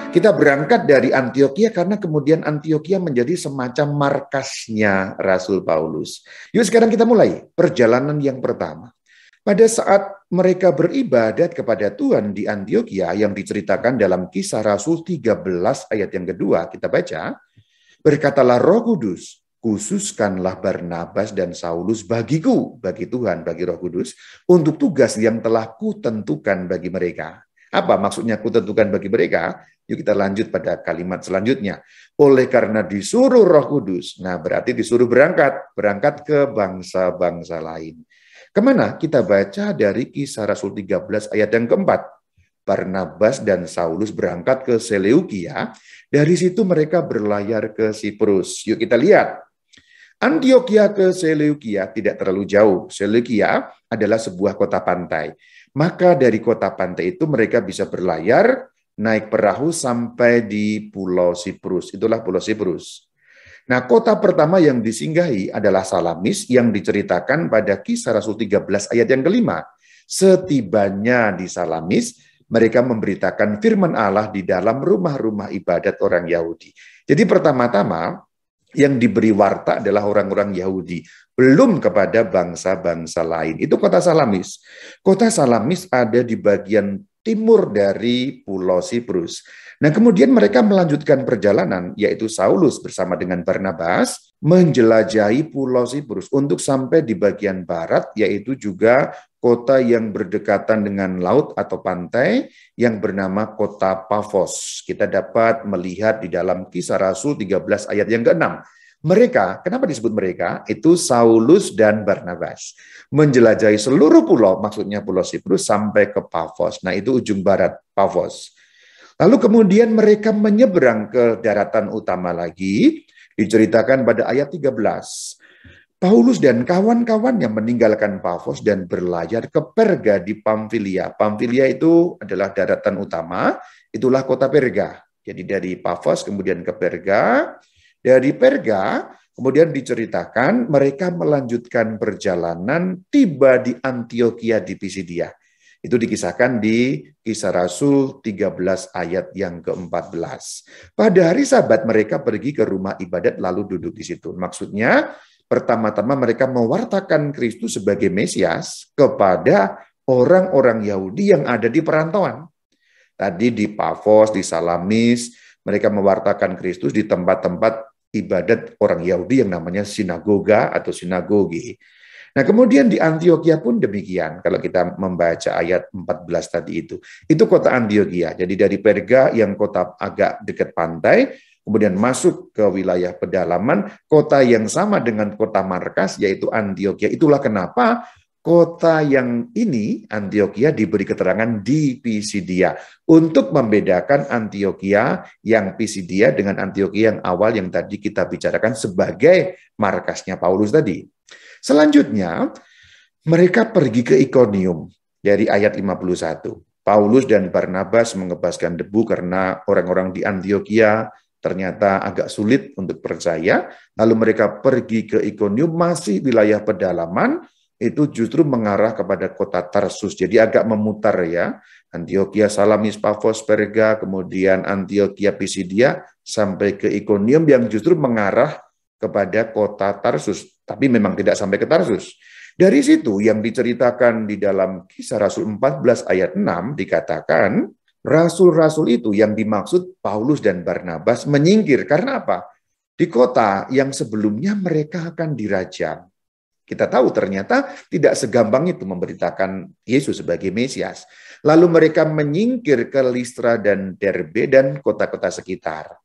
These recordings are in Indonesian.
Kita berangkat dari Antiokhia karena kemudian Antiokhia menjadi semacam markasnya Rasul Paulus. Yuk sekarang kita mulai perjalanan yang pertama. Pada saat mereka beribadat kepada Tuhan di Antiokhia yang diceritakan dalam Kisah Rasul 13 ayat yang kedua, kita baca, berkatalah Roh Kudus, khususkanlah Barnabas dan Saulus bagiku, bagi Tuhan, bagi Roh Kudus, untuk tugas yang telah kutentukan bagi mereka. Apa maksudnya kutentukan bagi mereka? Yuk kita lanjut pada kalimat selanjutnya. Oleh karena disuruh Roh Kudus, nah berarti disuruh berangkat ke bangsa-bangsa lain. Kemana? Kita baca dari Kisah Rasul 13 ayat yang keempat. Barnabas dan Saulus berangkat ke Seleukia. Dari situ mereka berlayar ke Siprus. Yuk kita lihat. Antiokhia ke Seleukia tidak terlalu jauh. Seleukia adalah sebuah kota pantai. Maka dari kota pantai itu mereka bisa berlayar, naik perahu sampai di Pulau Siprus. Itulah Pulau Siprus. Nah, kota pertama yang disinggahi adalah Salamis yang diceritakan pada Kisah Rasul 13 ayat yang kelima. Setibanya di Salamis, mereka memberitakan firman Allah di dalam rumah-rumah ibadat orang Yahudi. Jadi pertama-tama yang diberi warta adalah orang-orang Yahudi, belum kepada bangsa-bangsa lain. Itu kota Salamis. Kota Salamis ada di bagian timur dari Pulau Siprus. Nah, kemudian mereka melanjutkan perjalanan, yaitu Saulus bersama dengan Barnabas, menjelajahi Pulau Siprus untuk sampai di bagian barat, yaitu juga kota yang berdekatan dengan laut atau pantai yang bernama kota Pafos. Kita dapat melihat di dalam Kisah Rasul 13 ayat yang ke-6. Mereka, kenapa disebut mereka? Itu Saulus dan Barnabas. Menjelajahi seluruh pulau, maksudnya Pulau Siprus, sampai ke Pafos. Nah, itu ujung barat, Pafos. Lalu kemudian mereka menyeberang ke daratan utama lagi, diceritakan pada ayat 13. Paulus dan kawan-kawannya meninggalkan Pafos dan berlayar ke Perga di Pamfilia. Pamfilia itu adalah daratan utama, itulah kota Perga. Jadi dari Pafos kemudian ke Perga, dari Perga kemudian diceritakan mereka melanjutkan perjalanan tiba di Antiokhia di Pisidia. Itu dikisahkan di Kisah Rasul 13 ayat yang ke-14. Pada hari Sabat mereka pergi ke rumah ibadat lalu duduk di situ. Maksudnya pertama-tama mereka mewartakan Kristus sebagai Mesias kepada orang-orang Yahudi yang ada di perantauan. Tadi di Pafos, di Salamis, mereka mewartakan Kristus di tempat-tempat ibadat orang Yahudi yang namanya sinagoga atau sinagogi. Nah, kemudian di Antiokhia pun demikian. Kalau kita membaca ayat 14 tadi itu kota Antiokhia. Jadi dari Perga yang kota agak dekat pantai, kemudian masuk ke wilayah pedalaman, kota yang sama dengan kota markas, yaitu Antiokhia. Itulah kenapa kota yang ini, Antiokhia, diberi keterangan di Pisidia. Untuk membedakan Antiokhia yang Pisidia dengan Antiokhia yang awal yang tadi kita bicarakan sebagai markasnya Paulus tadi. Selanjutnya, mereka pergi ke Ikonium dari ayat 51. Paulus dan Barnabas mengebaskan debu karena orang-orang di Antiokhia ternyata agak sulit untuk percaya. Lalu mereka pergi ke Ikonium, masih wilayah pedalaman, itu justru mengarah kepada kota Tarsus. Jadi agak memutar ya. Antiokhia, Salamis, Pafos, Perga, kemudian Antiokhia, Pisidia, sampai ke Ikonium yang justru mengarah kepada kota Tarsus. Tapi memang tidak sampai ke Tarsus. Dari situ yang diceritakan di dalam Kisah Rasul 14 ayat 6 dikatakan, rasul-rasul itu yang dimaksud Paulus dan Barnabas menyingkir. Karena apa? Di kota yang sebelumnya mereka akan dirajam. Kita tahu ternyata tidak segampang itu memberitakan Yesus sebagai Mesias. Lalu mereka menyingkir ke Listra dan Derbe dan kota-kota sekitar.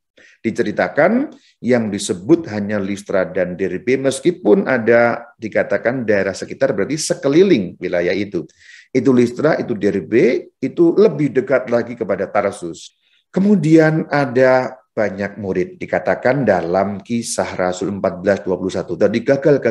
Diceritakan yang disebut hanya Listra dan Derbe, meskipun ada dikatakan daerah sekitar berarti sekeliling wilayah itu. Itu Listra, itu Derbe, itu lebih dekat lagi kepada Tarsus. Kemudian ada banyak murid, dikatakan dalam Kisah Rasul 14:21. Tadi gagal,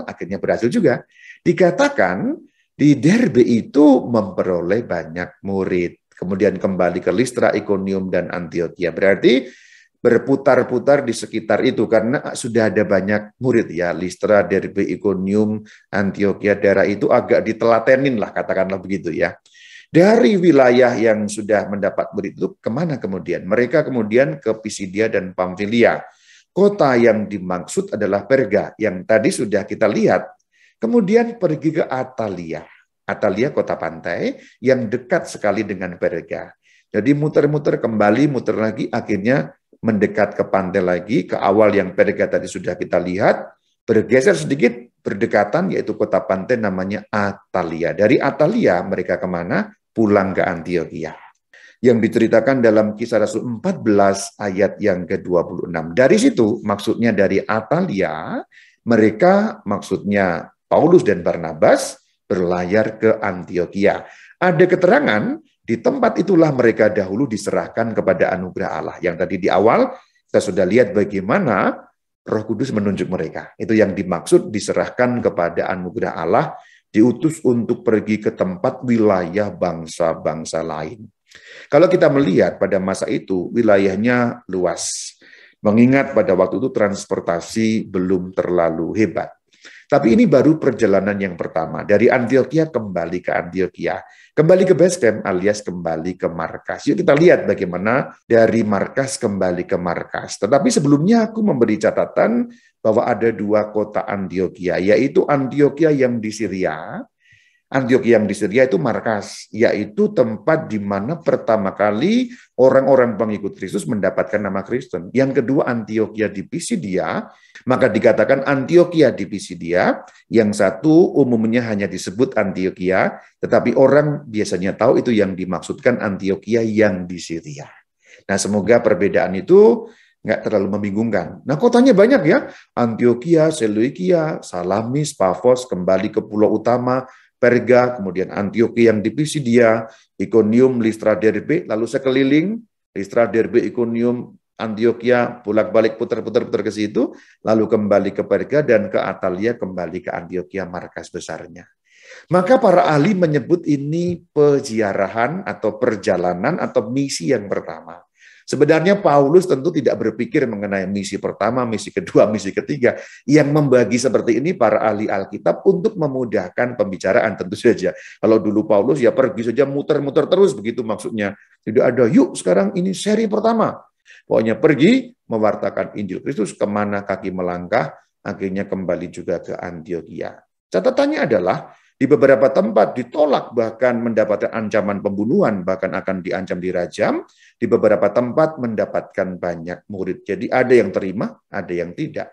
akhirnya berhasil juga. Dikatakan di Derbe itu memperoleh banyak murid. Kemudian kembali ke Listra, Ikonium, dan Antiokhia. Berarti berputar-putar di sekitar itu karena sudah ada banyak murid ya. Listra, Derbe, Ikonium, Antiokhia, daerah itu agak ditelatenin lah, katakanlah begitu ya. Dari wilayah yang sudah mendapat murid itu kemana kemudian? Mereka kemudian ke Pisidia dan Pamfilia. Kota yang dimaksud adalah Perga, yang tadi sudah kita lihat. Kemudian pergi ke Atalia. Atalia kota pantai yang dekat sekali dengan Perga. Jadi muter-muter kembali, muter lagi, akhirnya mendekat ke pantai lagi, ke awal yang Perga tadi sudah kita lihat, bergeser sedikit, berdekatan, yaitu kota pantai namanya Atalia. Dari Atalia mereka kemana? Pulang ke Antioquia. Yang diceritakan dalam Kisah Rasul 14 ayat yang ke-26. Dari situ, maksudnya dari Atalia, mereka maksudnya Paulus dan Barnabas berlayar ke Antioquia. Ada keterangan, di tempat itulah mereka dahulu diserahkan kepada anugerah Allah. Yang tadi di awal, kita sudah lihat bagaimana Roh Kudus menunjuk mereka. Itu yang dimaksud diserahkan kepada anugerah Allah, diutus untuk pergi ke tempat wilayah bangsa-bangsa lain. Kalau kita melihat pada masa itu, wilayahnya luas. Mengingat pada waktu itu transportasi belum terlalu hebat. Tapi ini baru perjalanan yang pertama. Dari Antioquia kembali ke Antioquia. Kembali ke base camp alias kembali ke markas. Yuk kita lihat bagaimana dari markas kembali ke markas. Tetapi sebelumnya aku memberi catatan bahwa ada dua kota Antioquia, yaitu Antioquia yang di Syria. Antioquia yang di Syria itu markas, yaitu tempat di mana pertama kali orang-orang pengikut Kristus mendapatkan nama Kristen. Yang kedua Antioquia di Pisidia, maka dikatakan Antioquia di Pisidia, yang satu umumnya hanya disebut Antioquia, tetapi orang biasanya tahu itu yang dimaksudkan Antioquia yang di Syria. Nah, semoga perbedaan itu nggak terlalu membingungkan. Nah, kotanya banyak ya, Antioquia, Seleukia, Salamis, Pafos, kembali ke pulau utama, Perga, kemudian Antioquia yang di Pisidia, Iconium, Listra, Derbe, lalu sekeliling, Listra, Derbe, Iconium, Antioquia, bolak-balik putar-putar ke situ, lalu kembali ke Perga, dan ke Atalia, kembali ke Antioquia, markas besarnya. Maka para ahli menyebut ini peziarahan atau perjalanan atau misi yang pertama. Sebenarnya Paulus tentu tidak berpikir mengenai misi pertama, misi kedua, misi ketiga. Yang membagi seperti ini para ahli Alkitab untuk memudahkan pembicaraan tentu saja. Kalau dulu Paulus ya pergi saja muter-muter terus begitu maksudnya. Tidak ada yuk sekarang ini seri pertama. Pokoknya pergi mewartakan Injil Kristus kemana kaki melangkah, akhirnya kembali juga ke Antioquia. Catatannya adalah di beberapa tempat ditolak, bahkan mendapatkan ancaman pembunuhan, bahkan akan diancam dirajam. Di beberapa tempat mendapatkan banyak murid. Jadi ada yang terima, ada yang tidak.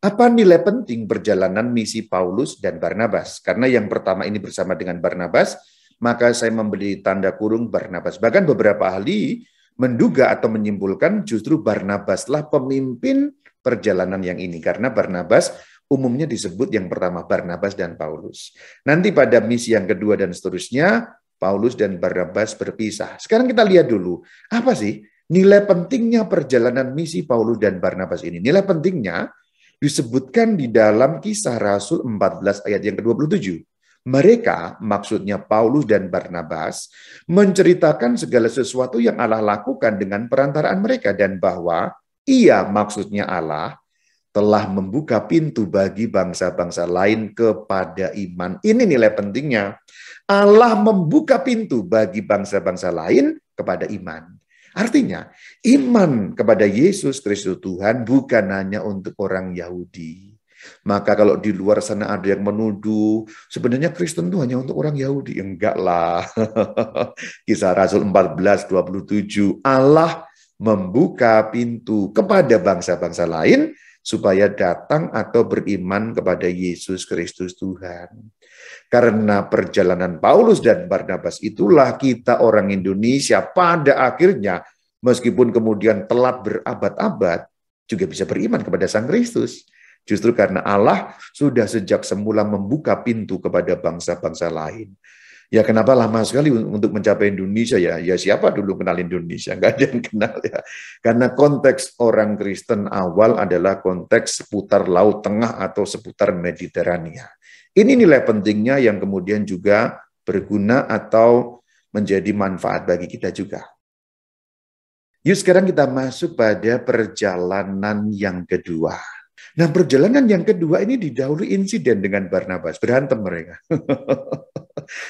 Apa nilai penting perjalanan misi Paulus dan Barnabas? Karena yang pertama ini bersama dengan Barnabas, maka saya memberi tanda kurung Barnabas. Bahkan beberapa ahli menduga atau menyimpulkan justru Barnabaslah pemimpin perjalanan yang ini. Karena Barnabas umumnya disebut yang pertama Barnabas dan Paulus. Nanti pada misi yang kedua dan seterusnya, Paulus dan Barnabas berpisah. Sekarang kita lihat dulu, apa sih nilai pentingnya perjalanan misi Paulus dan Barnabas ini? Nilai pentingnya disebutkan di dalam Kisah Rasul 14 ayat yang ke-27. Mereka, maksudnya Paulus dan Barnabas, menceritakan segala sesuatu yang Allah lakukan dengan perantaraan mereka, dan bahwa Ia, maksudnya Allah, telah membuka pintu bagi bangsa-bangsa lain kepada iman. Ini nilai pentingnya. Allah membuka pintu bagi bangsa-bangsa lain kepada iman. Artinya, iman kepada Yesus Kristus Tuhan bukan hanya untuk orang Yahudi. Maka kalau di luar sana ada yang menuduh, sebenarnya Kristen itu hanya untuk orang Yahudi. Enggak lah. Kisah Rasul 14:27, Allah membuka pintu kepada bangsa-bangsa lain supaya datang atau beriman kepada Yesus Kristus Tuhan. Karena perjalanan Paulus dan Barnabas itulah kita orang Indonesia pada akhirnya, meskipun kemudian telat berabad-abad, juga bisa beriman kepada Sang Kristus. Justru karena Allah sudah sejak semula membuka pintu kepada bangsa-bangsa lain. Ya kenapa lama sekali untuk mencapai Indonesia ya? Ya siapa dulu kenal Indonesia? Nggak ada yang kenal ya. Karena konteks orang Kristen awal adalah konteks seputar Laut Tengah atau seputar Mediterania. Ini nilai pentingnya yang kemudian juga berguna atau menjadi manfaat bagi kita juga. Yuk sekarang kita masuk pada perjalanan yang kedua. Nah, perjalanan yang kedua ini didahului insiden dengan Barnabas, berantem mereka.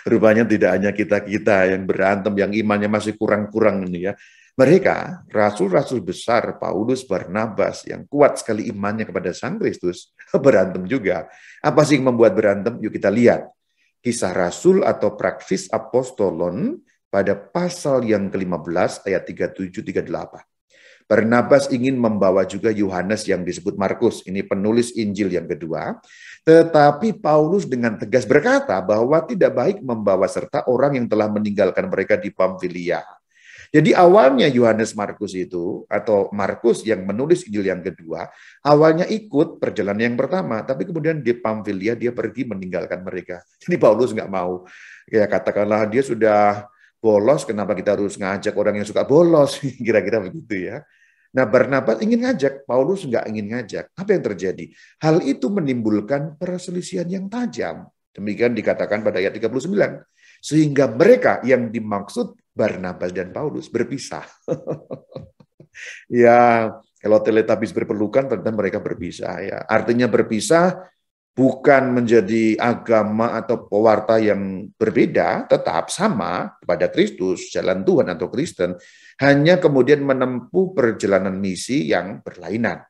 Rupanya tidak hanya kita-kita yang berantem, yang imannya masih kurang-kurang ini ya. Mereka, rasul-rasul besar, Paulus, Barnabas, yang kuat sekali imannya kepada Sang Kristus, berantem juga. Apa sih yang membuat berantem? Yuk kita lihat. Kisah Rasul atau Praksis Apostolon pada pasal yang ke-15 ayat 37-38. Barnabas ingin membawa juga Yohanes yang disebut Markus, ini penulis Injil yang kedua. Tetapi Paulus dengan tegas berkata bahwa tidak baik membawa serta orang yang telah meninggalkan mereka di Pamfilia. Jadi awalnya Yohanes Markus itu, atau Markus yang menulis Injil yang kedua, awalnya ikut perjalanan yang pertama, tapi kemudian di Pamfilia dia pergi meninggalkan mereka. Jadi Paulus nggak mau. Ya katakanlah dia sudah bolos, kenapa kita harus ngajak orang yang suka bolos? Kira-kira begitu ya. Nah, Barnabas ingin ngajak, Paulus nggak ingin ngajak. Apa yang terjadi? Hal itu menimbulkan perselisihan yang tajam. Demikian dikatakan pada ayat 39. Sehingga mereka yang dimaksud Barnabas dan Paulus berpisah. Ya, kalau teletabis berpelukan, tentu mereka berpisah. Ya, artinya berpisah bukan menjadi agama atau pewarta yang berbeda, tetap sama kepada Kristus, jalan Tuhan atau Kristen, hanya kemudian menempuh perjalanan misi yang berlainan.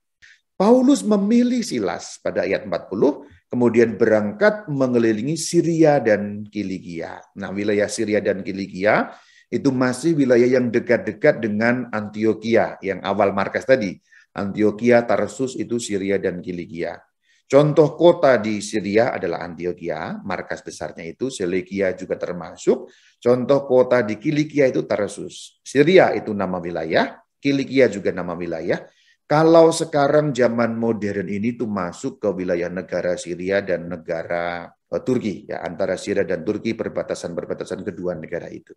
Paulus memilih Silas pada ayat 40, kemudian berangkat mengelilingi Syria dan Kilikia. Nah, wilayah Syria dan Kilikia itu masih wilayah yang dekat-dekat dengan Antioquia, yang awal markas tadi. Antioquia, Tarsus itu Syria dan Kilikia. Contoh kota di Syria adalah Antioquia, markas besarnya itu, Seleukia juga termasuk. Contoh kota di Kilikia itu Tarsus. Syria itu nama wilayah, Kilikia juga nama wilayah. Kalau sekarang zaman modern ini tuh masuk ke wilayah negara Syria dan negara Turki, ya, antara Syria dan Turki, perbatasan kedua negara itu.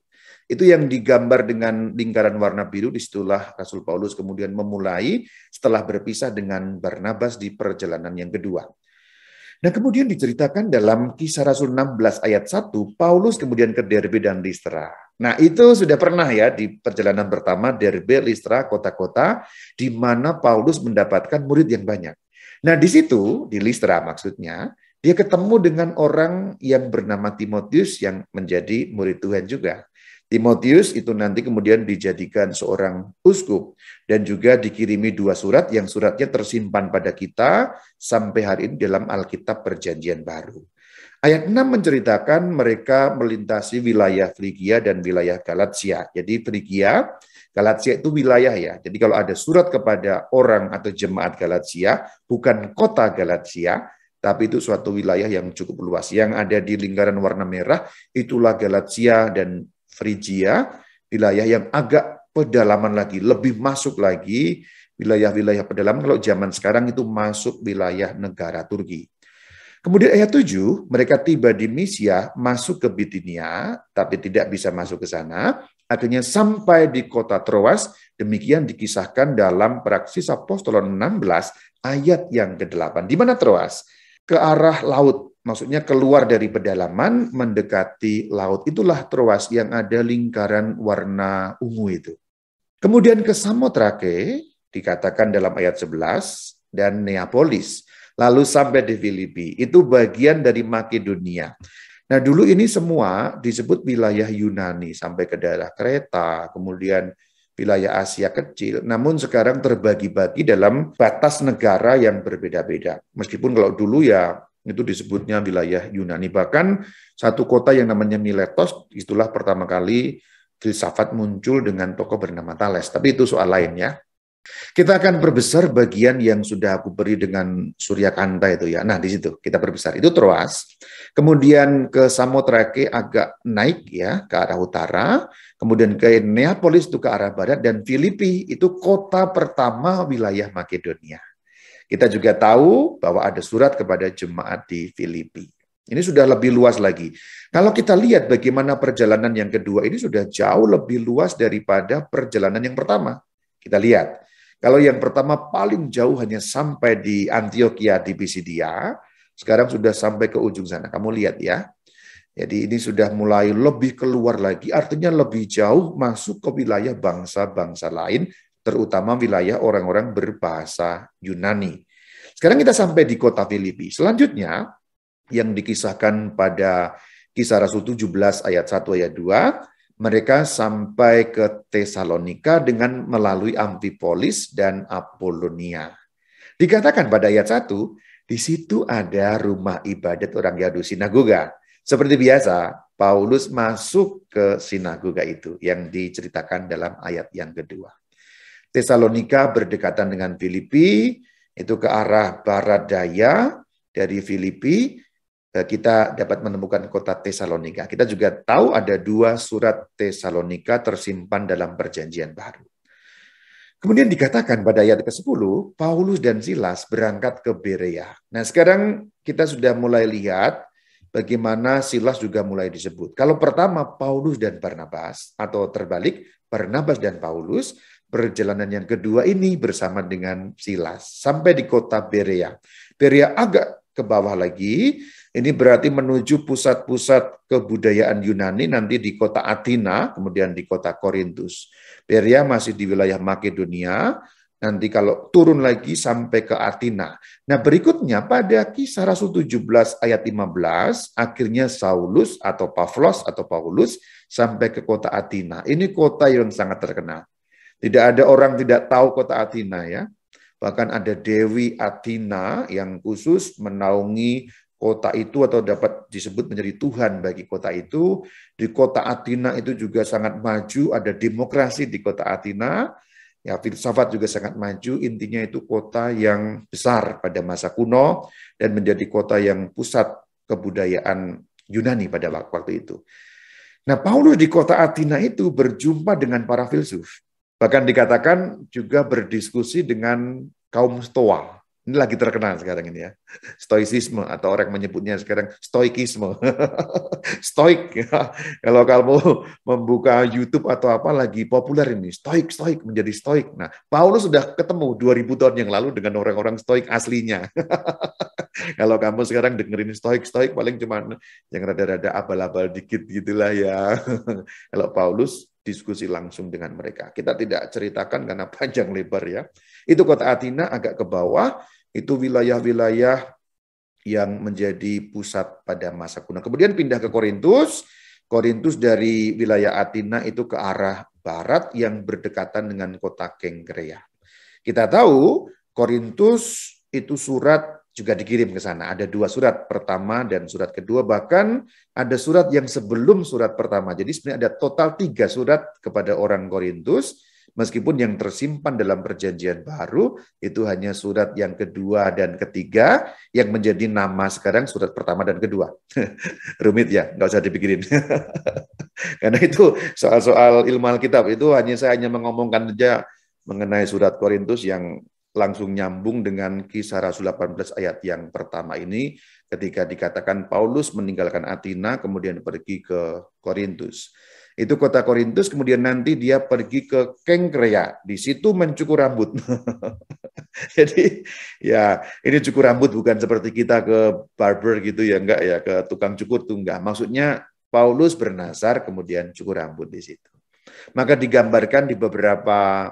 Itu yang digambar dengan lingkaran warna biru, disitulah Rasul Paulus kemudian memulai setelah berpisah dengan Barnabas di perjalanan yang kedua. Nah, kemudian diceritakan dalam Kisah Rasul 16 ayat 1, Paulus kemudian ke Derbe dan Listra. Nah, itu sudah pernah ya di perjalanan pertama, Derbe, Listra, kota-kota di mana Paulus mendapatkan murid yang banyak. Nah, di situ, di Listra maksudnya, dia ketemu dengan orang yang bernama Timotius yang menjadi murid Tuhan juga. Timotius itu nanti kemudian dijadikan seorang uskup dan juga dikirimi 2 surat yang suratnya tersimpan pada kita sampai hari ini dalam Alkitab Perjanjian Baru. Ayat 6 menceritakan mereka melintasi wilayah Frigia dan wilayah Galatia. Jadi Frigia, Galatia itu wilayah ya. Jadi kalau ada surat kepada orang atau jemaat Galatia, bukan kota Galatia, tapi itu suatu wilayah yang cukup luas. Yang ada di lingkaran warna merah, itulah Galatia dan Frigia, wilayah yang agak pedalaman lagi, lebih masuk lagi, wilayah-wilayah pedalaman, kalau zaman sekarang itu masuk wilayah negara Turki. Kemudian ayat 7, mereka tiba di Misia, masuk ke Bitinia, tapi tidak bisa masuk ke sana, akhirnya sampai di kota Troas, demikian dikisahkan dalam Praksis Apostolon 16, ayat yang ke-8. Di mana Troas? Ke arah laut. Maksudnya keluar dari pedalaman, mendekati laut. Itulah Troas yang ada lingkaran warna ungu itu. Kemudian ke Samotrake, dikatakan dalam ayat 11, dan Neapolis. Lalu sampai di Filipi. Itu bagian dari Makedonia. Nah dulu ini semua disebut wilayah Yunani, sampai ke daerah Kreta, kemudian wilayah Asia Kecil. Namun sekarang terbagi-bagi dalam batas negara yang berbeda-beda. Meskipun kalau dulu ya, itu disebutnya wilayah Yunani. Bahkan satu kota yang namanya Miletos, itulah pertama kali filsafat muncul dengan tokoh bernama Thales. Tapi itu soal lain ya. Kita akan perbesar bagian yang sudah aku beri dengan Suryakanta itu ya. Nah di situ kita perbesar. Itu Troas. Kemudian ke Samotrake agak naik ya ke arah utara. Kemudian ke Neapolis itu ke arah barat. Dan Filipi itu kota pertama wilayah Makedonia. Kita juga tahu bahwa ada surat kepada jemaat di Filipi. Ini sudah lebih luas lagi. Kalau kita lihat bagaimana perjalanan yang kedua ini sudah jauh lebih luas daripada perjalanan yang pertama. Kita lihat. Kalau yang pertama paling jauh hanya sampai di Antioquia di Pisidia, sekarang sudah sampai ke ujung sana. Kamu lihat ya. Jadi ini sudah mulai lebih keluar lagi, artinya lebih jauh masuk ke wilayah bangsa-bangsa lain, terutama wilayah orang-orang berbahasa Yunani. Sekarang kita sampai di kota Filipi. Selanjutnya, yang dikisahkan pada Kisah Rasul 17 ayat 1 ayat 2, mereka sampai ke Tesalonika dengan melalui Amfipolis dan Apolonia. Dikatakan pada ayat 1, di situ ada rumah ibadat orang Yahudi, sinagoga. Seperti biasa, Paulus masuk ke sinagoga itu yang diceritakan dalam ayat yang kedua. Tesalonika berdekatan dengan Filipi, itu ke arah barat daya dari Filipi. Kita dapat menemukan kota Tesalonika. Kita juga tahu ada 2 surat Tesalonika tersimpan dalam Perjanjian Baru. Kemudian dikatakan pada ayat ke-10, Paulus dan Silas berangkat ke Berea. Nah, sekarang kita sudah mulai lihat bagaimana Silas juga mulai disebut. Kalau pertama Paulus dan Barnabas, atau terbalik, Barnabas dan Paulus, perjalanan yang kedua ini bersama dengan Silas sampai di kota Berea. Berea agak ke bawah lagi, ini berarti menuju pusat-pusat kebudayaan Yunani nanti di kota Athena, kemudian di kota Korintus. Berea masih di wilayah Makedonia, nanti kalau turun lagi sampai ke Athena. Nah, berikutnya pada Kisah Rasul 17 ayat 15, akhirnya Saulus atau Paulus sampai ke kota Athena. Ini kota yang sangat terkenal. Tidak ada orang tidak tahu kota Athena ya. Bahkan ada Dewi Athena yang khusus menaungi kota itu atau dapat disebut menjadi Tuhan bagi kota itu. Di kota Athena itu juga sangat maju, ada demokrasi di kota Athena. Ya, filsafat juga sangat maju, intinya itu kota yang besar pada masa kuno dan menjadi kota yang pusat kebudayaan Yunani pada waktu itu. Nah, Paulus di kota Athena itu berjumpa dengan para filsuf. Bahkan dikatakan juga berdiskusi dengan kaum Stoa. Ini lagi terkenal sekarang ini ya. Stoicisme atau orang menyebutnya sekarang stoikisme. Stoik ya. Kalau kamu membuka YouTube atau apa lagi populer ini. Stoik menjadi stoik. Nah, Paulus sudah ketemu 2000 tahun yang lalu dengan orang-orang stoik aslinya. Kalau kamu sekarang dengerin stoik paling cuma yang rada-rada abal-abal dikit gitulah ya. Kalau Paulus diskusi langsung dengan mereka. Kita tidak ceritakan karena panjang lebar ya. Itu kota Athena agak ke bawah, itu wilayah-wilayah yang menjadi pusat pada masa kuno. Kemudian pindah ke Korintus. Korintus dari wilayah Athena itu ke arah barat yang berdekatan dengan kota Kengkrea. Kita tahu Korintus itu surat juga dikirim ke sana. Ada 2 surat, pertama dan surat kedua, bahkan ada surat yang sebelum surat pertama. Jadi sebenarnya ada total 3 surat kepada orang Korintus, meskipun yang tersimpan dalam Perjanjian Baru itu hanya surat yang kedua dan ketiga, yang menjadi nama sekarang surat pertama dan kedua. Rumit ya, nggak usah dipikirin. Karena itu soal-soal ilmu Alkitab itu saya hanya mengomongkan saja mengenai surat Korintus yang langsung nyambung dengan Kisah Rasul 18 ayat yang pertama ini ketika dikatakan Paulus meninggalkan Athena kemudian pergi ke Korintus. Itu kota Korintus, kemudian nanti dia pergi ke Kengkrea, di situ mencukur rambut. Jadi ya ini cukur rambut bukan seperti kita ke barber gitu ya, enggak ya, ke tukang cukur tuh enggak. Maksudnya Paulus bernazar kemudian cukur rambut di situ. Maka digambarkan di beberapa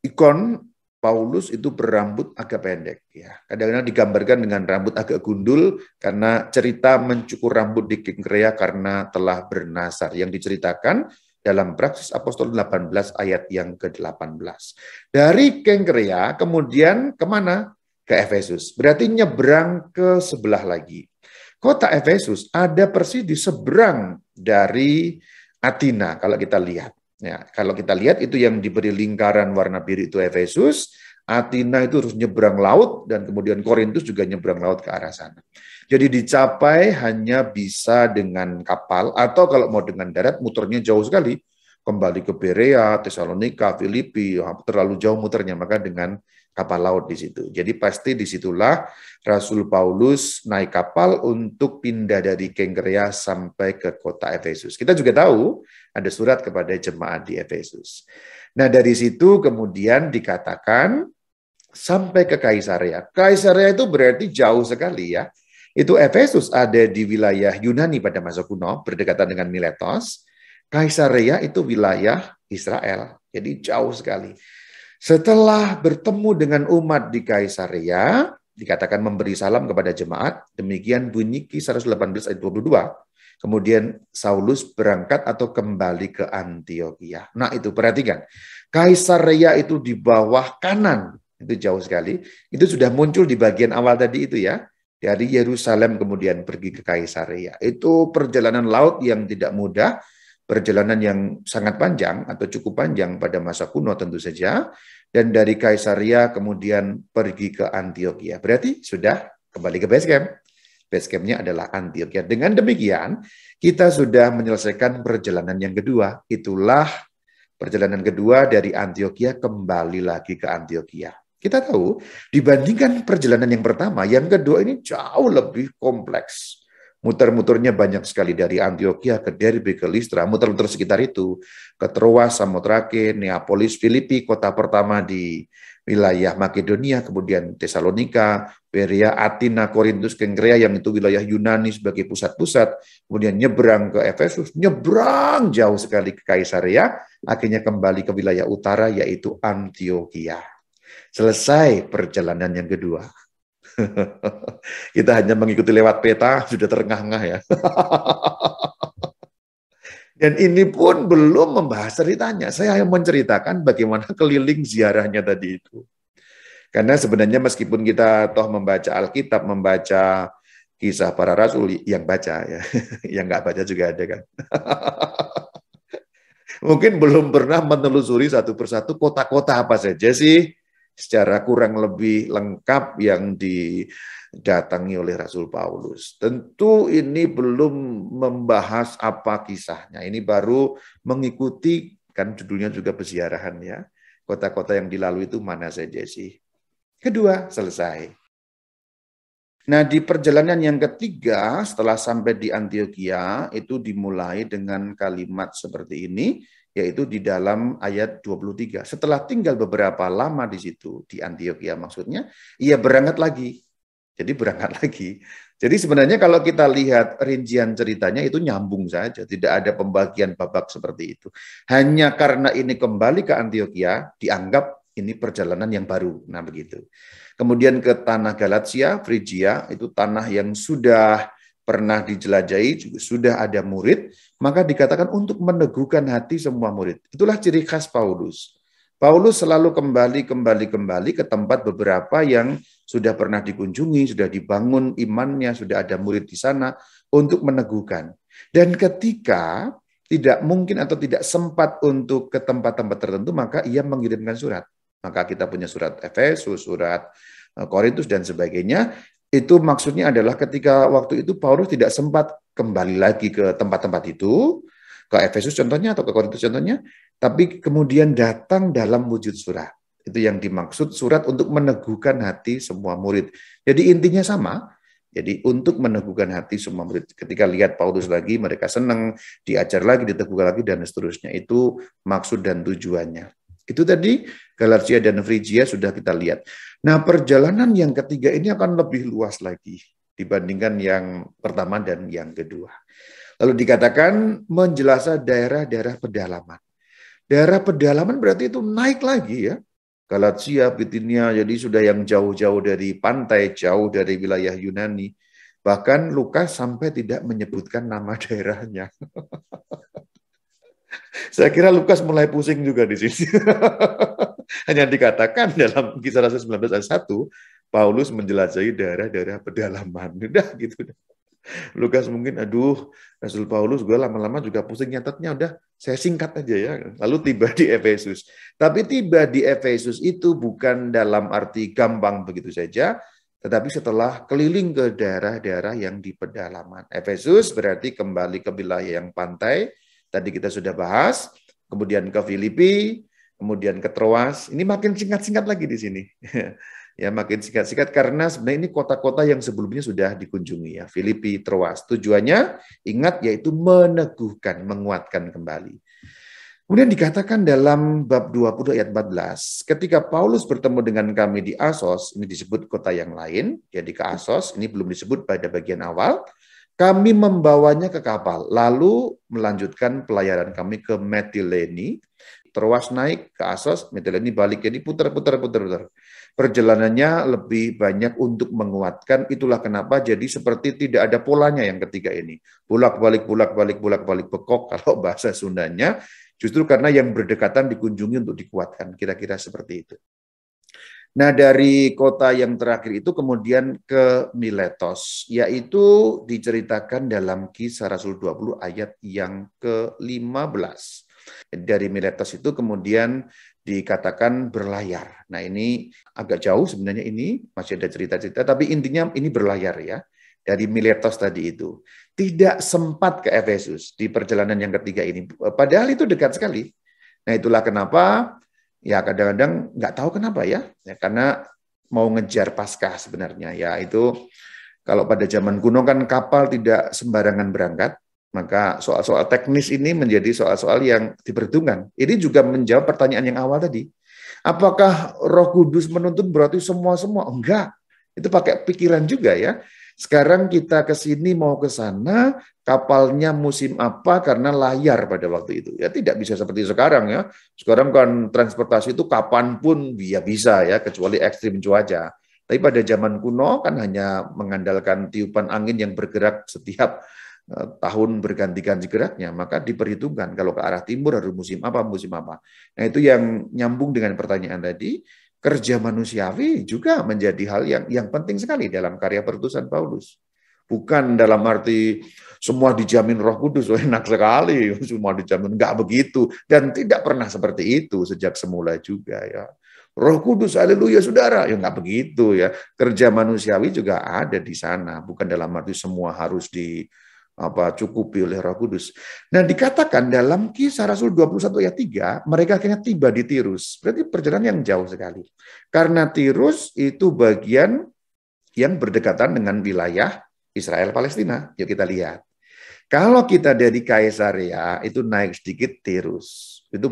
ikon Paulus itu berambut agak pendek ya. Kadang-kadang digambarkan dengan rambut agak gundul karena cerita mencukur rambut di Kengkrea karena telah bernazar yang diceritakan dalam Praksis Apostol 18 ayat yang ke-18. Dari Kengkrea kemudian kemana? Ke Efesus. Berarti nyebrang ke sebelah lagi. Kota Efesus ada persis di seberang dari Athena kalau kita lihat. Ya, kalau kita lihat itu yang diberi lingkaran warna biru itu Efesus, Athena itu harus nyebrang laut, dan kemudian Korintus juga nyebrang laut ke arah sana. Jadi dicapai hanya bisa dengan kapal, atau kalau mau dengan darat muternya jauh sekali. Kembali ke Berea, Tesalonika, Filipi, terlalu jauh muternya, maka dengan kapal laut di situ. Jadi pasti disitulah Rasul Paulus naik kapal untuk pindah dari Kengkrea sampai ke kota Efesus. Kita juga tahu ada surat kepada jemaat di Efesus. Nah, dari situ kemudian dikatakan sampai ke Kaisarea. Kaisarea itu berarti jauh sekali ya. Itu Efesus ada di wilayah Yunani pada masa kuno, berdekatan dengan Miletos. Kaisarea itu wilayah Israel. Jadi jauh sekali. Setelah bertemu dengan umat di Kaisarea, dikatakan memberi salam kepada jemaat, demikian bunyi Kisah Rasul 18 ayat 22. Kemudian Saulus berangkat atau kembali ke Antiokhia. Nah itu perhatikan, Kaisarea itu di bawah kanan, itu jauh sekali. Itu sudah muncul di bagian awal tadi itu ya, dari Yerusalem kemudian pergi ke Kaisarea. Itu perjalanan laut yang tidak mudah, perjalanan yang sangat panjang atau cukup panjang pada masa kuno tentu saja. Dan dari Kaisarea kemudian pergi ke Antiokhia. Berarti sudah kembali ke base camp. Base camp-nya adalah Antiokhia. Dengan demikian, kita sudah menyelesaikan perjalanan yang kedua. Itulah perjalanan kedua dari Antiokhia kembali lagi ke Antiokhia. Kita tahu, dibandingkan perjalanan yang pertama, yang kedua ini jauh lebih kompleks. Muter-muternya banyak sekali dari Antiokhia ke Derbe, ke Listra, muter-muter sekitar itu, ke Troas, Samotrake, Neapolis, Filipi, kota pertama di wilayah Makedonia, kemudian Tesalonika, Berea, Atina, Korintus, Kengkrea, yang itu wilayah Yunani sebagai pusat-pusat, kemudian nyebrang ke Efesus, nyebrang jauh sekali ke Kaisarea, akhirnya kembali ke wilayah utara, yaitu Antiokhia. Selesai perjalanan yang kedua. Kita hanya mengikuti lewat peta, sudah terengah-engah ya. Dan ini pun belum membahas ceritanya. Saya hanya menceritakan bagaimana keliling ziarahnya tadi itu. Karena sebenarnya meskipun kita toh membaca Alkitab, membaca Kisah Para Rasul, yang baca ya, yang nggak baca juga ada kan. Mungkin belum pernah menelusuri satu persatu kota-kota apa saja sih secara kurang lebih lengkap yang didatangi oleh Rasul Paulus. Tentu ini belum membahas apa kisahnya. Ini baru mengikuti, kan judulnya juga peziarahan ya. Kota-kota yang dilalui itu mana saja sih. Kedua, selesai. Nah, di perjalanan yang ketiga, setelah sampai di Antiokhia, itu dimulai dengan kalimat seperti ini, yaitu di dalam ayat 23. Setelah tinggal beberapa lama di situ, di Antiokhia maksudnya, ia berangkat lagi. Jadi berangkat lagi. Jadi sebenarnya kalau kita lihat rincian ceritanya itu nyambung saja, tidak ada pembagian babak seperti itu. Hanya karena ini kembali ke Antiokhia, dianggap ini perjalanan yang baru. Nah begitu. Kemudian ke tanah Galatia, Frigia, itu tanah yang sudah pernah dijelajahi, juga sudah ada murid, maka dikatakan untuk meneguhkan hati semua murid. Itulah ciri khas Paulus. Paulus selalu kembali ke tempat beberapa yang sudah pernah dikunjungi, sudah dibangun imannya, sudah ada murid di sana untuk meneguhkan. Dan ketika tidak mungkin atau tidak sempat untuk ke tempat-tempat tertentu, maka ia mengirimkan surat. Maka kita punya surat Efesus, surat Korintus, dan sebagainya. Itu maksudnya adalah ketika waktu itu Paulus tidak sempat kembali lagi ke tempat-tempat itu, ke Efesus contohnya atau ke Korintus contohnya, tapi kemudian datang dalam wujud surat. Itu yang dimaksud surat untuk meneguhkan hati semua murid. Jadi intinya sama. Jadi untuk meneguhkan hati semua murid. Ketika lihat Paulus lagi, mereka senang, diajar lagi, diteguhkan lagi, dan seterusnya. Itu maksud dan tujuannya. Itu tadi Galatia dan Frigia sudah kita lihat. Nah, perjalanan yang ketiga ini akan lebih luas lagi dibandingkan yang pertama dan yang kedua. Lalu dikatakan menjelaskan daerah-daerah pedalaman. Daerah pedalaman berarti itu naik lagi ya. Galatia, Bitinia, jadi sudah yang jauh-jauh dari pantai, jauh dari wilayah Yunani. Bahkan Lukas sampai tidak menyebutkan nama daerahnya. Saya kira Lukas mulai pusing juga di sini. Hanya dikatakan dalam Kisah Rasul 19 ayat 1, Paulus menjelajahi daerah-daerah pedalaman. Udah gitu. Lukas mungkin, aduh, Rasul Paulus gue lama-lama juga pusing nyatetnya, udah saya singkat aja ya. Lalu tiba di Efesus. Tapi tiba di Efesus itu bukan dalam arti gampang begitu saja, tetapi setelah keliling ke daerah-daerah yang di pedalaman. Efesus berarti kembali ke wilayah yang pantai, tadi kita sudah bahas, kemudian ke Filipi, kemudian ke Troas. Ini makin singkat-singkat lagi di sini. Ya, makin singkat-singkat karena sebenarnya ini kota-kota yang sebelumnya sudah dikunjungi ya, Filipi, Troas. Tujuannya ingat yaitu meneguhkan, menguatkan kembali. Kemudian dikatakan dalam bab 20 ayat 14, ketika Paulus bertemu dengan kami di Asos, ini disebut kota yang lain, jadi ke Asos, ini belum disebut pada bagian awal, kami membawanya ke kapal, lalu melanjutkan pelayaran kami ke Metileni, Troas naik ke Asos, Metileni balik, jadi putar-putar. perjalanannya lebih banyak untuk menguatkan. Itulah kenapa jadi seperti tidak ada polanya yang ketiga ini. Bolak-balik, bolak-balik, bolak-balik bekok kalau bahasa Sundanya. Justru karena yang berdekatan dikunjungi untuk dikuatkan. Kira-kira seperti itu. Nah, dari kota yang terakhir itu kemudian ke Miletos, yaitu diceritakan dalam Kisah Rasul 20 ayat yang ke-15. Dari Miletos itu kemudian dikatakan berlayar. Nah, ini agak jauh sebenarnya, ini masih ada cerita-cerita, tapi intinya ini berlayar ya. Dari Miletos tadi itu. Tidak sempat ke Efesus di perjalanan yang ketiga ini. Padahal itu dekat sekali. Nah, itulah kenapa ya kadang-kadang nggak tahu kenapa ya, karena mau ngejar Paskah sebenarnya. Ya itu kalau pada zaman kuno kan kapal tidak sembarangan berangkat, maka soal-soal teknis ini menjadi soal-soal yang diperhitungkan. Ini juga menjawab pertanyaan yang awal tadi. Apakah Roh Kudus menuntun berarti semua-semua? Enggak. Itu pakai pikiran juga ya. Sekarang kita ke sini mau ke sana, kapalnya musim apa karena layar pada waktu itu. Ya tidak bisa seperti sekarang ya. Sekarang kan transportasi itu kapanpun ya bisa ya, kecuali ekstrim cuaca. Tapi pada zaman kuno kan hanya mengandalkan tiupan angin yang bergerak setiap tahun berganti-ganti geraknya, maka diperhitungkan kalau ke arah timur harus musim apa, musim apa. Nah itu yang nyambung dengan pertanyaan tadi. Kerja manusiawi juga menjadi hal yang penting sekali dalam karya perutusan Paulus. Bukan dalam arti semua dijamin Roh Kudus, enak sekali, semua dijamin, enggak begitu. Dan tidak pernah seperti itu sejak semula juga ya. Roh Kudus, haleluya saudara, ya enggak begitu ya. Kerja manusiawi juga ada di sana, bukan dalam arti semua harus cukupi oleh Roh Kudus. Nah, dikatakan dalam Kisah Rasul 21 ayat 3, mereka akhirnya tiba di Tirus. Berarti perjalanan yang jauh sekali. Karena Tirus itu bagian yang berdekatan dengan wilayah Israel Palestina. Yuk kita lihat. Kalau kita dari Kaisarea itu naik sedikit Tirus. Itu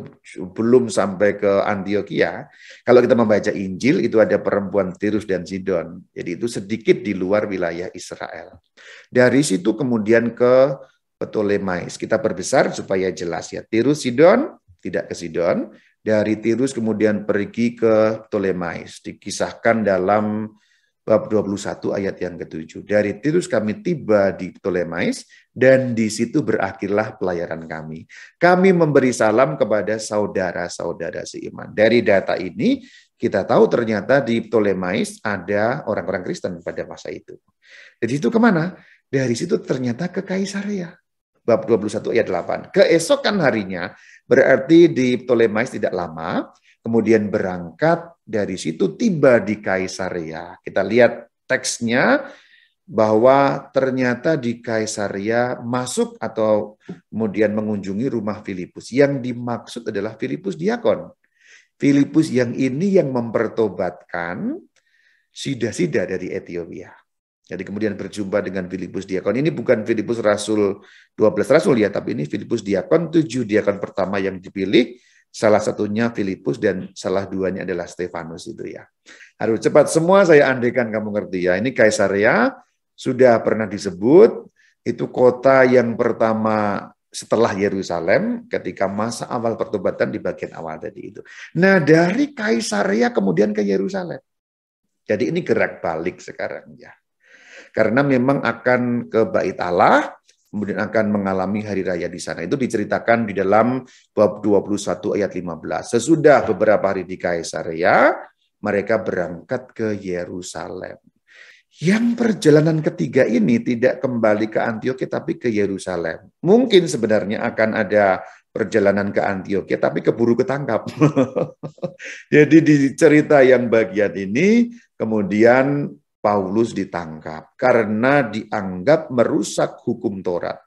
belum sampai ke Antioquia. Kalau kita membaca Injil itu ada perempuan Tirus dan Sidon. Jadi itu sedikit di luar wilayah Israel. Dari situ kemudian ke Ptolemais. Kita perbesar supaya jelas ya. Tirus, Sidon, tidak ke Sidon. Dari Tirus kemudian pergi ke Ptolemais. Dikisahkan dalam bab 21 ayat yang ke-7. Dari Tirus kami tiba di Ptolemais dan di situ berakhirlah pelayaran kami. Kami memberi salam kepada saudara-saudara seiman. Dari data ini kita tahu ternyata di Ptolemais ada orang-orang Kristen pada masa itu. Dari situ kemana? Dari situ ternyata ke Kaisarea. Bab 21 ayat 8. Keesokan harinya, berarti di Ptolemais tidak lama, kemudian berangkat dari situ tiba di Kaisarea. Kita lihat teksnya bahwa ternyata di Kaisarea masuk atau kemudian mengunjungi rumah Filipus. Yang dimaksud adalah Filipus diakon. Filipus yang ini yang mempertobatkan sida-sida dari Ethiopia. Jadi kemudian berjumpa dengan Filipus diakon. Ini bukan Filipus Rasul 12 Rasul ya, tapi ini Filipus diakon, 7 diakon pertama yang dipilih. Salah satunya Filipus dan salah duanya adalah Stefanus itu ya. Harus cepat semua saya andaikan kamu ngerti ya. Ini Kaisarea sudah pernah disebut, itu kota yang pertama setelah Yerusalem ketika masa awal pertobatan di bagian awal tadi itu. Nah dari Kaisarea kemudian ke Yerusalem. Jadi ini gerak balik sekarang ya. Karena memang akan ke Bait Allah, kemudian akan mengalami hari raya di sana. Itu diceritakan di dalam bab 21 ayat 15. Sesudah beberapa hari di Kaisarea, mereka berangkat ke Yerusalem. Yang perjalanan ketiga ini tidak kembali ke Antioquia tapi ke Yerusalem. Mungkin sebenarnya akan ada perjalanan ke Antioquia tapi keburu ketangkap. Jadi di cerita yang bagian ini kemudian Paulus ditangkap karena dianggap merusak hukum Taurat.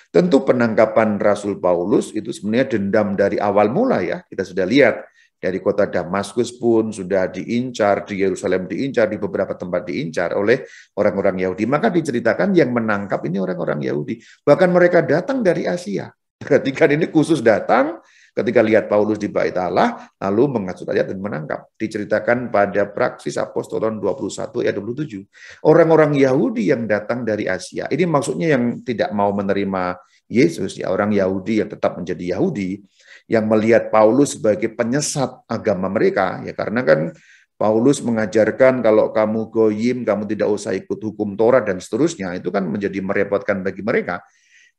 Tentu penangkapan Rasul Paulus itu sebenarnya dendam dari awal mula ya. Kita sudah lihat dari kota Damaskus pun sudah diincar, di Yerusalem diincar, di beberapa tempat diincar oleh orang-orang Yahudi. Maka diceritakan yang menangkap ini orang-orang Yahudi. Bahkan mereka datang dari Asia. Ketika ini khusus datang, ketika lihat Paulus di Bait Allah, lalu mengasut ayat dan menangkap. Diceritakan pada Praksis Apostolon 21 ayat 27. Orang-orang Yahudi yang datang dari Asia. Ini maksudnya yang tidak mau menerima Yesus, ya orang Yahudi yang tetap menjadi Yahudi, yang melihat Paulus sebagai penyesat agama mereka, ya karena kan Paulus mengajarkan kalau kamu goyim, kamu tidak usah ikut hukum Torah dan seterusnya, itu kan menjadi merepotkan bagi mereka.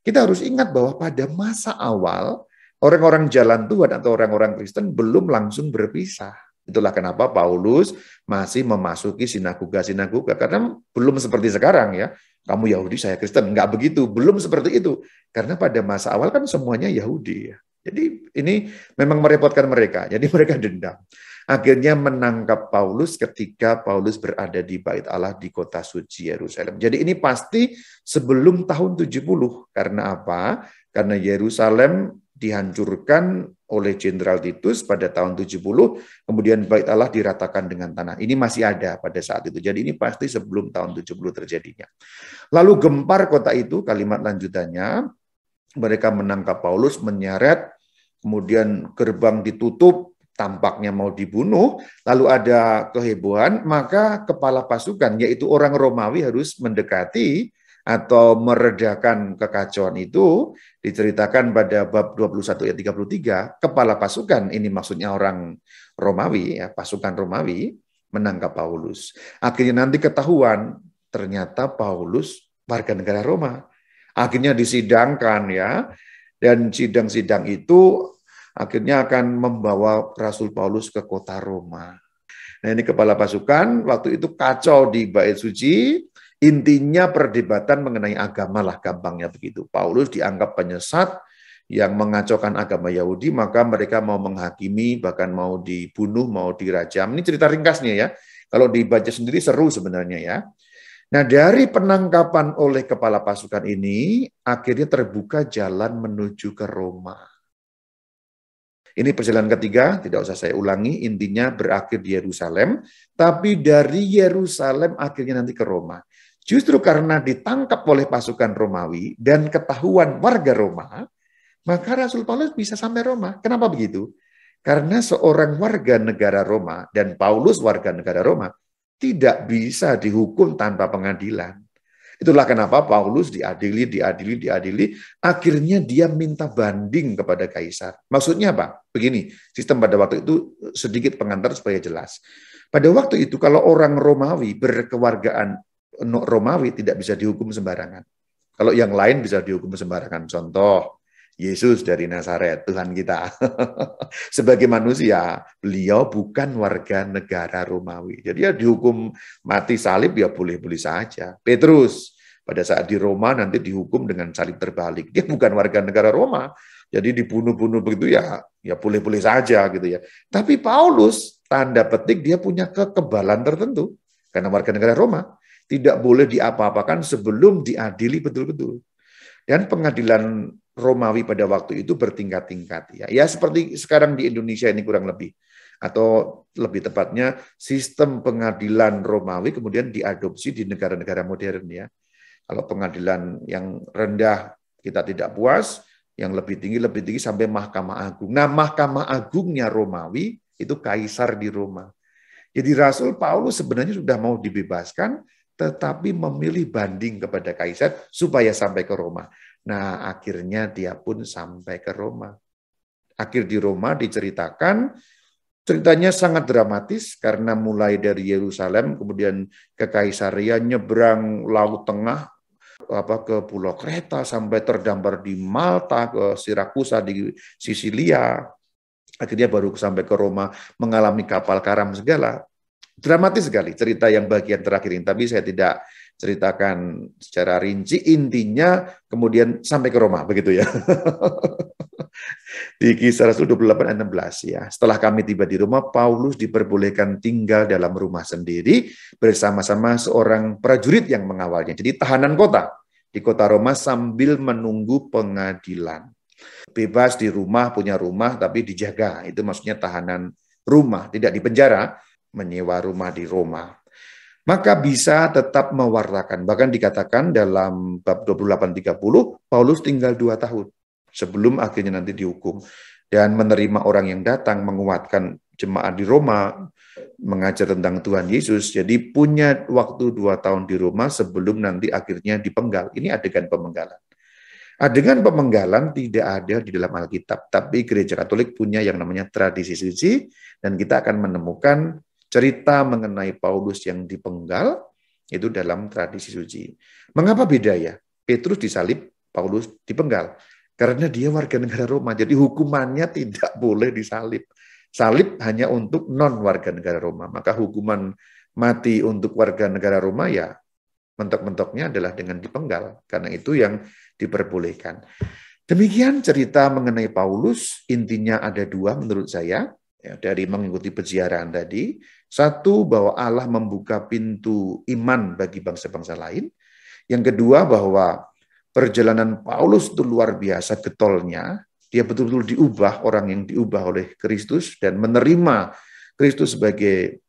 Kita harus ingat bahwa pada masa awal, orang-orang jalan Tuhan atau orang-orang Kristen belum langsung berpisah. Itulah kenapa Paulus masih memasuki sinagoga-sinagoga, karena belum seperti sekarang ya. Kamu Yahudi, saya Kristen. Enggak begitu, belum seperti itu. Karena pada masa awal kan semuanya Yahudi ya. Jadi ini memang merepotkan mereka, jadi mereka dendam. Akhirnya menangkap Paulus ketika Paulus berada di Bait Allah di kota suci Yerusalem. Jadi ini pasti sebelum tahun 70. Karena apa? Karena Yerusalem dihancurkan oleh Jenderal Titus pada tahun 70, kemudian Bait Allah diratakan dengan tanah. Ini masih ada pada saat itu. Jadi ini pasti sebelum tahun 70 terjadinya. Lalu gempar kota itu, kalimat lanjutannya, mereka menangkap Paulus, menyeret, kemudian gerbang ditutup, tampaknya mau dibunuh, lalu ada kehebohan, maka kepala pasukan, yaitu orang Romawi harus mendekati atau meredakan kekacauan itu, diceritakan pada bab 21 ayat 33, kepala pasukan, ini maksudnya orang Romawi, ya, pasukan Romawi, menangkap Paulus. Akhirnya nanti ketahuan, ternyata Paulus warga negara Roma. Akhirnya disidangkan ya, dan sidang-sidang itu akhirnya akan membawa Rasul Paulus ke kota Roma. Nah ini kepala pasukan, waktu itu kacau di Bait Suci, intinya perdebatan mengenai agama lah, gampangnya begitu. Paulus dianggap penyesat yang mengacaukan agama Yahudi, maka mereka mau menghakimi, bahkan mau dibunuh, mau dirajam. Ini cerita ringkasnya ya, kalau dibaca sendiri seru sebenarnya ya. Nah dari penangkapan oleh kepala pasukan ini, akhirnya terbuka jalan menuju ke Roma. Ini perjalanan ketiga, tidak usah saya ulangi, intinya berakhir di Yerusalem, tapi dari Yerusalem akhirnya nanti ke Roma. Justru karena ditangkap oleh pasukan Romawi dan ketahuan warga Roma, maka Rasul Paulus bisa sampai Roma. Kenapa begitu? Karena seorang warga negara Roma dan Paulus warga negara Roma tidak bisa dihukum tanpa pengadilan. Itulah kenapa Paulus diadili, akhirnya dia minta banding kepada Kaisar. Maksudnya apa? Begini, sistem pada waktu itu sedikit pengantar supaya jelas. Pada waktu itu kalau orang Romawi berkewargaan Romawi tidak bisa dihukum sembarangan. Kalau yang lain bisa dihukum sembarangan. Contoh, Yesus dari Nazaret, Tuhan kita. Sebagai manusia, beliau bukan warga negara Romawi. Jadi ya dihukum mati salib ya boleh-boleh saja. Petrus, pada saat di Roma nanti dihukum dengan salib terbalik. Dia bukan warga negara Roma. Jadi dibunuh-bunuh begitu ya boleh-boleh saja gitu ya. Tapi Paulus, tanda petik dia punya kekebalan tertentu. Karena warga negara Roma, tidak boleh diapa-apakan sebelum diadili betul-betul. Dan pengadilan Romawi pada waktu itu bertingkat-tingkat. Ya seperti sekarang di Indonesia ini kurang lebih. Atau lebih tepatnya sistem pengadilan Romawi kemudian diadopsi di negara-negara modern ya. Kalau pengadilan yang rendah kita tidak puas, yang lebih tinggi sampai Mahkamah Agung. Nah Mahkamah Agungnya Romawi itu Kaisar di Roma. Jadi Rasul Paulus sebenarnya sudah mau dibebaskan, tetapi memilih banding kepada Kaisar supaya sampai ke Roma. Nah, akhirnya dia pun sampai ke Roma. Akhir di Roma diceritakan, ceritanya sangat dramatis karena mulai dari Yerusalem, kemudian ke Kaisaria, nyebrang Laut Tengah, ke Pulau Kreta, sampai terdampar di Malta, ke Sirakusa di Sisilia. Akhirnya baru sampai ke Roma, mengalami kapal karam segala. Dramatis sekali cerita yang bagian terakhir ini, tapi saya tidak ceritakan secara rinci. Intinya kemudian sampai ke Roma, begitu ya. Di Kisah Rasul 28 ayat 16 ya. Setelah kami tiba di Roma, Paulus diperbolehkan tinggal dalam rumah sendiri bersama-sama seorang prajurit yang mengawalnya. Jadi tahanan kota di kota Roma sambil menunggu pengadilan. Bebas di rumah, punya rumah tapi dijaga. Itu maksudnya tahanan rumah, tidak di penjara, menyewa rumah di Roma. Maka bisa tetap mewartakan. Bahkan dikatakan dalam bab 28-30, Paulus tinggal 2 tahun sebelum akhirnya nanti dihukum. Dan menerima orang yang datang, menguatkan jemaat di Roma, mengajar tentang Tuhan Yesus. Jadi punya waktu 2 tahun di Roma sebelum nanti akhirnya dipenggal. Ini adegan pemenggalan. Adegan pemenggalan tidak ada di dalam Alkitab, tapi Gereja Katolik punya yang namanya tradisi suci, dan kita akan menemukan cerita mengenai Paulus yang dipenggal itu dalam tradisi suci. Mengapa beda ya? Petrus disalib, Paulus dipenggal. Karena dia warga negara Roma, jadi hukumannya tidak boleh disalib. Salib hanya untuk non warga negara Roma. Maka hukuman mati untuk warga negara Roma ya mentok-mentoknya adalah dengan dipenggal. Karena itu yang diperbolehkan. Demikian cerita mengenai Paulus, intinya ada dua menurut saya, ya, dari mengikuti peziarahan tadi. Satu, bahwa Allah membuka pintu iman bagi bangsa-bangsa lain. Yang kedua, bahwa perjalanan Paulus itu luar biasa getolnya. Dia betul-betul diubah, orang yang diubah oleh Kristus dan menerima Kristus sebagai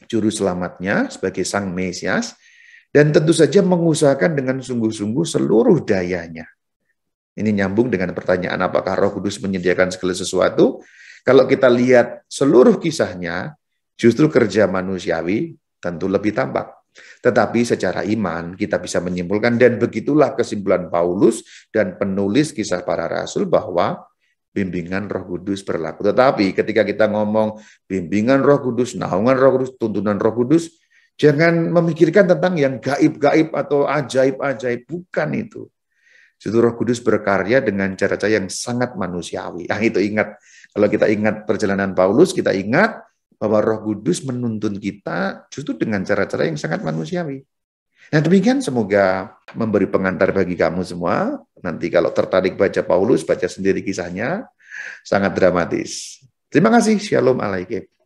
juru selamatnya, sebagai sang Mesias, dan tentu saja mengusahakan dengan sungguh-sungguh seluruh dayanya. Ini nyambung dengan pertanyaan apakah Roh Kudus menyediakan segala sesuatu. Kalau kita lihat seluruh kisahnya, justru kerja manusiawi tentu lebih tampak. Tetapi secara iman kita bisa menyimpulkan, dan begitulah kesimpulan Paulus dan penulis Kisah Para Rasul, bahwa bimbingan Roh Kudus berlaku. Tetapi ketika kita ngomong bimbingan Roh Kudus, naungan Roh Kudus, tuntunan Roh Kudus, jangan memikirkan tentang yang gaib-gaib atau ajaib-ajaib, bukan itu. Justru Roh Kudus berkarya dengan cara-cara yang sangat manusiawi. Nah, itu ingat, kalau kita ingat perjalanan Paulus, kita ingat bahwa Roh Kudus menuntun kita justru dengan cara-cara yang sangat manusiawi. Nah, demikian semoga memberi pengantar bagi kamu semua. Nanti kalau tertarik baca Paulus, baca sendiri kisahnya, sangat dramatis. Terima kasih, Shalom Alaikum.